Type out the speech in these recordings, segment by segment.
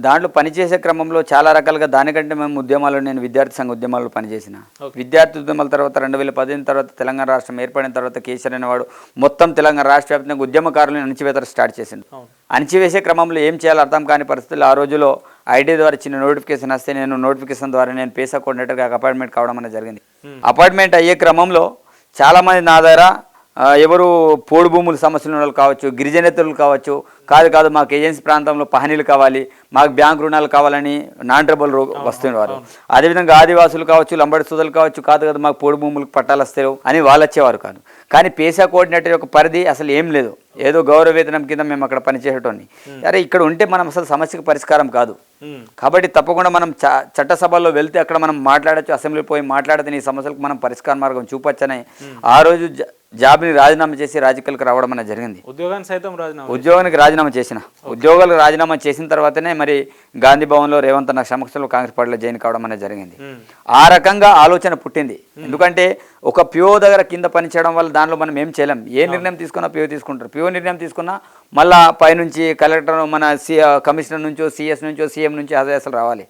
దాంట్లో పనిచేసే క్రమంలో చాలా రకాలుగా దానికంటే మేము ఉద్యమాల్లో నేను విద్యార్థి సంఘ ఉద్యమాల్లో పనిచేసిన విద్యార్థి ఉద్యమాల తర్వాత 2015 తర్వాత తెలంగాణ రాష్ట్రం ఏర్పడిన తర్వాత కేసీఆర్ అనేవాడు మొత్తం తెలంగాణ రాష్ట్ర వ్యాప్తంగా ఉద్యమకారులను అణచివేత స్టార్ట్ చేసిండు. అణచివేసే క్రమంలో ఏం చేయాలో అర్థం కాని పరిస్థితుల్లో ఆ రోజులో ఐటీ ద్వారా చిన్న నోటిఫికేషన్ వస్తే నేను నోటిఫికేషన్ ద్వారా నేను పేసా కోఆర్డినేటర్గా అపాయింట్మెంట్ కావడం అనేది జరిగింది. అపాయింట్మెంట్ అయ్యే క్రమంలో చాలామంది నా దగ్గర ఎవరు పోడు భూముల సమస్యలు ఉన్న వాళ్ళు కావచ్చు, గిరిజనేతలు కావచ్చు, కాదు మాకు ఏజెన్సీ ప్రాంతంలో పహనీలు కావాలి, మాకు బ్యాంక్ రుణాలు కావాలని నాన్ ట్రబుల్ వస్తున్నారు. అదేవిధంగా ఆదివాసులు కావచ్చు, లంబడి సోదరులు కావచ్చు, కాదు మాకు పోడు భూములకు పట్టాలు వస్తారు అని వాళ్ళు వచ్చేవారు కాదు. కానీ పేసా కోఆర్డినేటర్ యొక్క పరిధి అసలు ఏం లేదు, ఏదో గౌరవ వేతనం కింద మేము అక్కడ పనిచేసేటోని. అరే ఇక్కడ ఉంటే మనం అసలు సమస్యకు పరిష్కారం కాదు. కాబట్టి తప్పకుండా మనం చట్టసభల్లో వెళ్తే అక్కడ మనం మాట్లాడచ్చు, అసెంబ్లీ పోయి మాట్లాడితే ఈ సమస్యలకు మనం పరిష్కార మార్గం చూపొచ్చని ఆ రోజు జాబ్ని రాజీనామా చేసి రాజకీయాలకు రావడం అనేది జరిగింది. ఉద్యోగానికి రాజీనామా చేసిన ఉద్యోగాలకు రాజీనామా చేసిన తర్వాతనే మరి గాంధీ భవన్లో రేవంత్ అన్న సమక్షంలో కాంగ్రెస్ పార్టీలో జాయిన్ కావడం అనేది జరిగింది. ఆ రకంగా ఆలోచన పుట్టింది. ఎందుకంటే ఒక పిఓ దగ్గర కింద పనిచేయడం వల్ల దానిలో మనం ఏం చేయలేం. ఏ నిర్ణయం తీసుకున్నా పిఓ తీసుకుంటారు. పిఓ నిర్ణయం తీసుకున్నా మళ్ళా పైనుంచి కలెక్టర్ మన కమిషనర్ నుంచో సిఎస్ నుంచో సీఎం నుంచి ఆదేశాలు రావాలి.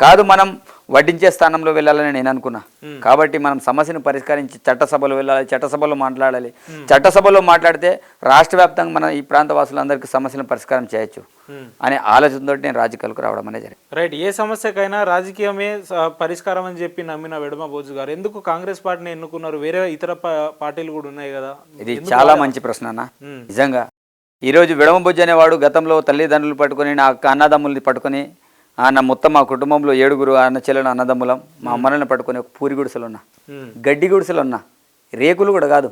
కాదు మనం వడ్డించే స్థానంలో వెళ్ళాలని నేను అనుకున్నా. కాబట్టి మనం సమస్యను పరిష్కరించి చట్టసభలో వెళ్ళాలి, చట్టసభలో మాట్లాడాలి. చట్టసభలో మాట్లాడితే రాష్ట్ర వ్యాప్తంగా మన ఈ ప్రాంత వాసులందరికీ సమస్యలను పరిష్కారం చేయొచ్చు అనే ఆలోచనతో నేను రాజకీయాలకు రావడం అనేది జరిగింది. రైట్. ఏ సమస్యకైనా రాజకీయమే పరిష్కారం అని చెప్పి నమ్మిన వెడమ బోజు గారు ఎందుకు కాంగ్రెస్ పార్టీని ఎన్నుకున్నారు? వేరే ఇతర పార్టీలు కూడా ఉన్నాయి కదా. ఇది చాలా మంచి ప్రశ్న అన్న. నిజంగా ఈరోజు వెడమ బొజ్జు అనేవాడు గతంలో తల్లిదండ్రులు పట్టుకొని నా అన్నదమ్ముల్ని పట్టుకొని నా మొత్తం మా కుటుంబంలో 7 అన్న చెల్లెలు అన్నదమ్ములం మా అమ్మలను పట్టుకొని ఒక పూరి గుడిసెలు ఉన్నా, గడ్డి గుడిసెలు ఉన్నా, రేకులు కూడా కాదు,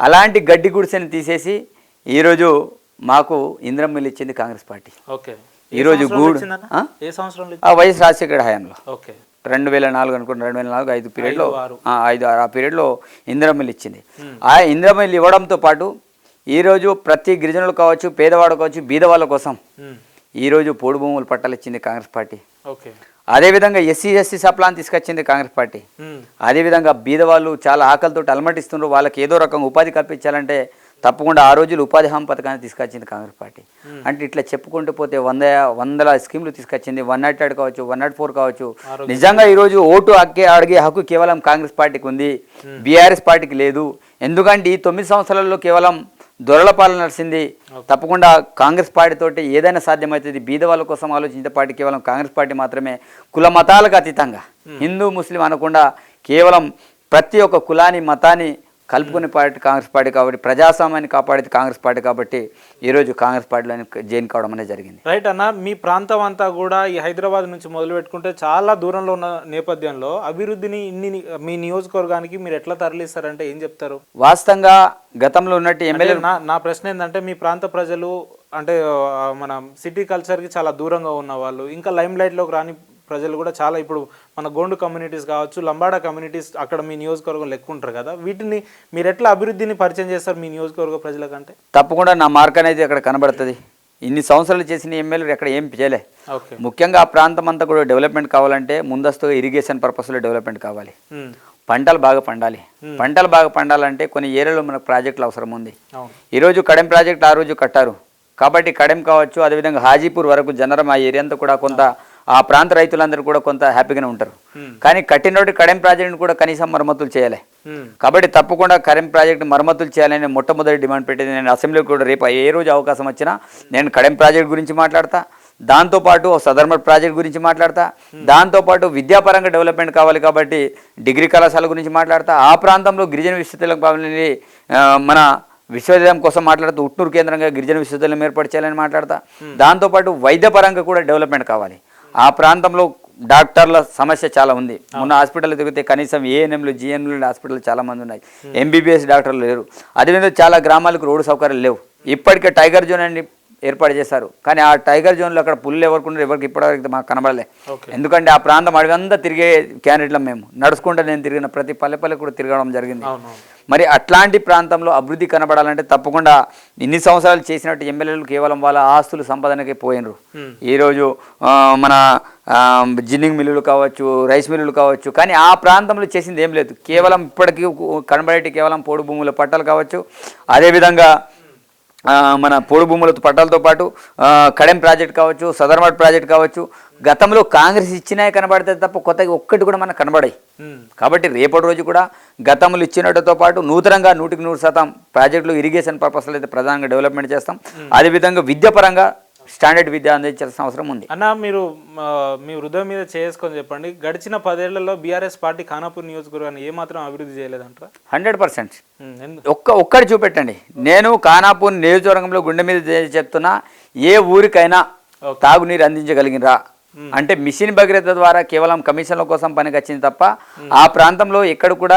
అలాంటి గడ్డి గుడిసెని తీసేసి ఈరోజు మాకు ఇంద్రం మిల్లు ఇచ్చింది కాంగ్రెస్ పార్టీ. ఈరోజు గూడు వైఎస్ రాజశేఖర హయాంలో 2004 అనుకుంటా, 2004 5 పీరియడ్లో ఆ పీరియడ్లో ఇందిరా మిల్లు ఇచ్చింది. ఆ ఇందిరా మిల్లు ఇవ్వడంతో పాటు ఈరోజు ప్రతి గిరిజనులు కావచ్చు, పేదవాడు కావచ్చు, బీదవాళ్ళ కోసం ఈరోజు పోడు భూములు పట్టాలు ఇచ్చింది కాంగ్రెస్ పార్టీ. అదేవిధంగా ఎస్సీ సప్లాన్ తీసుకొచ్చింది కాంగ్రెస్ పార్టీ. అదేవిధంగా బీదవాళ్ళు చాలా ఆకలితో అలమటిస్తున్నారు, వాళ్ళకి ఏదో రకంగా ఉపాధి కల్పించాలంటే తప్పకుండా ఆ రోజులు ఉపాధి హామీ పథకాన్ని తీసుకొచ్చింది కాంగ్రెస్ పార్టీ. అంటే ఇట్లా చెప్పుకుంటూ పోతే వందల స్కీమ్లు తీసుకొచ్చింది. 108 కావచ్చు, 104 కావచ్చు. నిజంగా ఈరోజు ఓటు అడిగే హక్కు కేవలం కాంగ్రెస్ పార్టీకి ఉంది, బీఆర్ఎస్ పార్టీకి లేదు. ఎందుకంటే ఈ 9 సంవత్సరాల్లో కేవలం దొరల పాలన నడిచింది. తప్పకుండా కాంగ్రెస్ పార్టీ తోటి ఏదైనా సాధ్యమవుతుంది. బీదవాళ్ళ కోసం ఆలోచించే పార్టీ కేవలం కాంగ్రెస్ పార్టీ మాత్రమే. కుల మతాలకు అతీతంగా హిందూ ముస్లిం అనకుండా కేవలం ప్రతి ఒక్క కులాన్ని మతాన్ని కలుపుకునే పార్టీ కాంగ్రెస్ పార్టీ. కాబట్టి ప్రజాస్వామ్యాన్ని కాపాడేది కాంగ్రెస్ పార్టీ. కాబట్టి ఈరోజు కాంగ్రెస్ పార్టీలో జాయిన్ కావడం అనేది జరిగింది. రైట్ అన్న. మీ ప్రాంతం అంతా కూడా ఈ హైదరాబాద్ నుంచి మొదలు పెట్టుకుంటే చాలా దూరంలో ఉన్న నేపథ్యంలో అభివృద్ధిని మీ నియోజకవర్గానికి మీరు ఎట్లా తరలిస్తారంటే ఏం చెప్తారు? వాస్తవంగా గతంలో ఉన్నట్టు ఎమ్మెల్యే నా ప్రశ్న ఏంటంటే మీ ప్రాంత ప్రజలు అంటే మన సిటీ కల్చర్కి చాలా దూరంగా ఉన్న వాళ్ళు, ఇంకా లైమ్ లైట్లోకి రాని ప్రజలు కూడా చాలా, ఇప్పుడు మన గోండు కమ్యూనిటీస్ కావచ్చు, లంబాడా కమ్యూనిటీస్ అక్కడ మీ నియోజకవర్గం లెక్కుంటారు కదా, వీటిని మీరు ఎట్లా అభివృద్ధిని పరిచయం చేస్తారు మీ నియోజకవర్గ ప్రజలకంటే? తప్పకుండా నా మార్క్ అనేది అక్కడ కనబడుతుంది. ఇన్ని సంవత్సరాలు చేసిన ఎమ్మెల్యేలు ఎక్కడ ఏం చేయలే. ముఖ్యంగా ఆ ప్రాంతం అంతా కూడా డెవలప్మెంట్ కావాలంటే ముందస్తుగా ఇరిగేషన్ పర్పస్లో డెవలప్మెంట్ కావాలి. పంటలు బాగా పండాలి. పంటలు బాగా పండాలంటే కొన్ని ఏరియాలో మనకు ప్రాజెక్టులు అవసరం ఉంది. ఈరోజు కడెం ప్రాజెక్ట్ ఆ రోజు కట్టారు. కాబట్టి కడెం కావచ్చు, అదేవిధంగా హాజీపూర్ వరకు జనరం ఆ ఏరియా అంతా కూడా కొంత ఆ ప్రాంత రైతులందరూ కూడా కొంత హ్యాపీగానే ఉంటారు. కానీ కట్టినోటి కడెం ప్రాజెక్టును కూడా కనీసం మరమ్మతులు చేయాలి. కాబట్టి తప్పకుండా కడెం ప్రాజెక్టు మరమ్మతులు చేయాలని మొట్టమొదటి డిమాండ్ పెట్టింది. నేను అసెంబ్లీకి కూడా రేపు ఏ రోజు అవకాశం వచ్చినా నేను కడెం ప్రాజెక్ట్ గురించి మాట్లాడతా, దాంతోపాటు సదర్మట్ ప్రాజెక్ట్ గురించి మాట్లాడతా, దాంతోపాటు విద్యాపరంగా డెవలప్మెంట్ కావాలి కాబట్టి డిగ్రీ కళాశాల గురించి మాట్లాడతా, ఆ ప్రాంతంలో గిరిజన విశ్వవిద్యాలయం మన విశ్వవిద్యాలయం కోసం మాట్లాడుతూ ఉట్నూరు కేంద్రంగా గిరిజన విశ్వవిద్యాలయం ఏర్పాటు చేయాలని మాట్లాడతా, దాంతోపాటు వైద్యపరంగా కూడా డెవలప్మెంట్ కావాలి. ఆ ప్రాంతంలో డాక్టర్ల సమస్య చాలా ఉంది. మొన్న హాస్పిటల్ తిరిగితే కనీసం ఏఎన్ఎంలు జిఎన్ఎంలు హాస్పిటల్ చాలా మంది ఉన్నాయి, ఎంబీబీఎస్ డాక్టర్లు లేరు. అదేవిధంగా చాలా గ్రామాలకు రోడ్డు సౌకర్యాలు లేవు. ఇప్పటికే టైగర్ జోన్ అని ఏర్పాటు చేశారు, కానీ ఆ టైగర్ జోన్లో అక్కడ పుల్లు ఎవరికి ఇప్పటివరకు మాకు కనబడలే. ఎందుకంటే ఆ ప్రాంతం అడగంతా తిరిగే క్యాండిడేట్లం మేము. నడుచుకుంటే నేను తిరిగిన ప్రతి పల్లె కూడా తిరగడం జరిగింది. మరి అట్లాంటి ప్రాంతంలో అభివృద్ధి కనబడాలంటే తప్పకుండా ఇన్ని సంవత్సరాలు చేసినట్టు ఎమ్మెల్యేలు కేవలం వాళ్ళ ఆస్తులు సంపాదనకే పోయినరు. ఈరోజు మన జిన్నింగ్ మిల్లులు కావచ్చు, రైస్ మిల్లులు కావచ్చు, కానీ ఆ ప్రాంతంలో చేసింది ఏం లేదు. కేవలం ఇప్పటికీ కనబడేటి కేవలం పోడు భూముల పట్టాలు కావచ్చు, అదేవిధంగా మన పోడు భూములతో పట్టాలతో పాటు కడెం ప్రాజెక్ట్ కావచ్చు, సదర్మట్ ప్రాజెక్ట్ కావచ్చు, గతంలో కాంగ్రెస్ ఇచ్చినాయి కనబడితే తప్ప కొత్తగా ఒక్కటి కూడా మనకు కనబడాయి. కాబట్టి రేపటి రోజు కూడా గతంలో ఇచ్చినట్టుతో పాటు నూతనంగా 100% ప్రాజెక్టులు ఇరిగేషన్ పర్పస్లో అయితే ప్రధానంగా డెవలప్మెంట్ చేస్తాం. అదేవిధంగా విద్యాపరంగా స్టాండర్డ్ విద్య అందించాల్సిన అవసరం ఉంది. అన్న మీరు మీ హృదయం మీద చేసుకొని చెప్పండి, గడిచిన 10 ఏళ్లలో బీఆర్ఎస్ పార్టీ ఖానాపూర్ నియోజకవర్గాన్ని ఏమాత్రం అభివృద్ధి చేయలేదంటారా? 100%. ఒక్కటి చూపెట్టండి. నేను ఖానాపూర్ నియోజకవర్గంలో గుండె మీద చెప్తున్నా, ఏ ఊరికైనా తాగునీరు అందించగలిగినరా అంటే మిషన్ భగీరథ ద్వారా కేవలం కమిషన్ల కోసం పనికి వచ్చింది తప్ప ఆ ప్రాంతంలో ఎక్కడ కూడా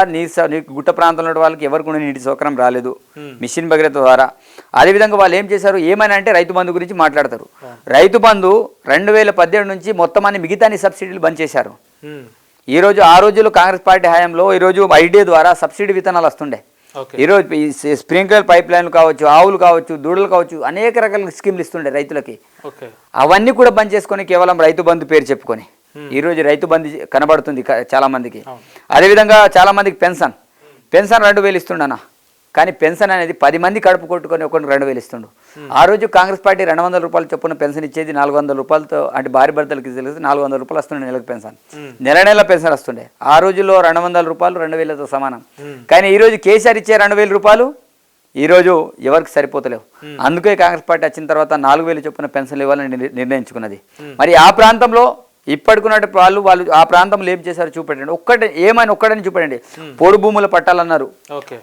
గుట్ట ప్రాంతంలో ఉన్న వాళ్ళకి ఎవరు కూడా నీటి సౌకర్యం రాలేదు మిషన్ భగీరథ ద్వారా. అదేవిధంగా వాళ్ళు ఏం చేశారు, ఏమైనా అంటే రైతు బంధు గురించి మాట్లాడతారు. రైతు బంధు 2017 నుంచి మొత్తం అన్ని మిగతాని సబ్సిడీలు బంద్ చేశారు. ఈరోజు ఆ రోజుల్లో కాంగ్రెస్ పార్టీ హయాంలో ఈరోజు ఐడియా ద్వారా సబ్సిడీ విత్తనాలు వస్తుండే. ఈరోజు స్ప్రింక్లర్ పైప్ లైన్లు కావచ్చు, ఆవులు కావచ్చు, దూడలు కావచ్చు, అనేక రకాల స్కీమ్లు ఇస్తుండే రైతులకి. అవన్నీ కూడా బంద్ చేసుకొని కేవలం రైతు బంధు పేరు చెప్పుకొని ఈరోజు రైతు బంధు కనబడుతుంది చాలా మందికి. అదేవిధంగా చాలా మందికి పెన్షన్ 2000 ఇస్తుండనా, కానీ పెన్షన్ అనేది 10 మంది కడుపు కొట్టుకొని ఒకరికి 2000 ఇస్తుండు. ఆ రోజు కాంగ్రెస్ పార్టీ 200 రూపాయలు చొప్పున పెన్షన్ ఇచ్చేది. 400 రూపాయలతో అంటే భార్య భర్తలకి తెలిసి 400 రూపాయలు వస్తుండే నెలకు పెన్షన్, నెల పెన్షన్ వస్తుండే. ఆ రోజుల్లో 200 రూపాయలు 2000తో సమానం. కానీ ఈరోజు కేసీఆర్ ఇచ్చే 2000 రూపాయలు ఈరోజు ఎవరికి సరిపోతలేవు. అందుకే కాంగ్రెస్ పార్టీ వచ్చిన తర్వాత 4000 చొప్పున పెన్షన్లు ఇవ్వాలని నిర్ణయించుకున్నది. మరి ఆ ప్రాంతంలో ఇప్పటికున్నట్టు వాళ్ళు ఆ ప్రాంతంలో ఏం చేశారు చూపెట్టండి. ఒక్కడని చూపెట్టండి. పొడు భూముల పట్టాలన్నారు.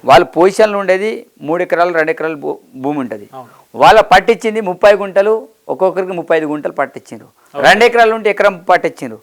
వాళ్ళ పొజిషన్లో ఉండేది 3 ఎకరాలు 2 ఎకరాలు భూమి ఉంటుంది. వాళ్ళ పట్టించింది 30 గుంటలు, ఒక్కొక్కరికి 35 గుంటలు పట్టించిండ్రు. 2 ఎకరాలు ఉంటే ఎకరం పట్టించిండ్రు.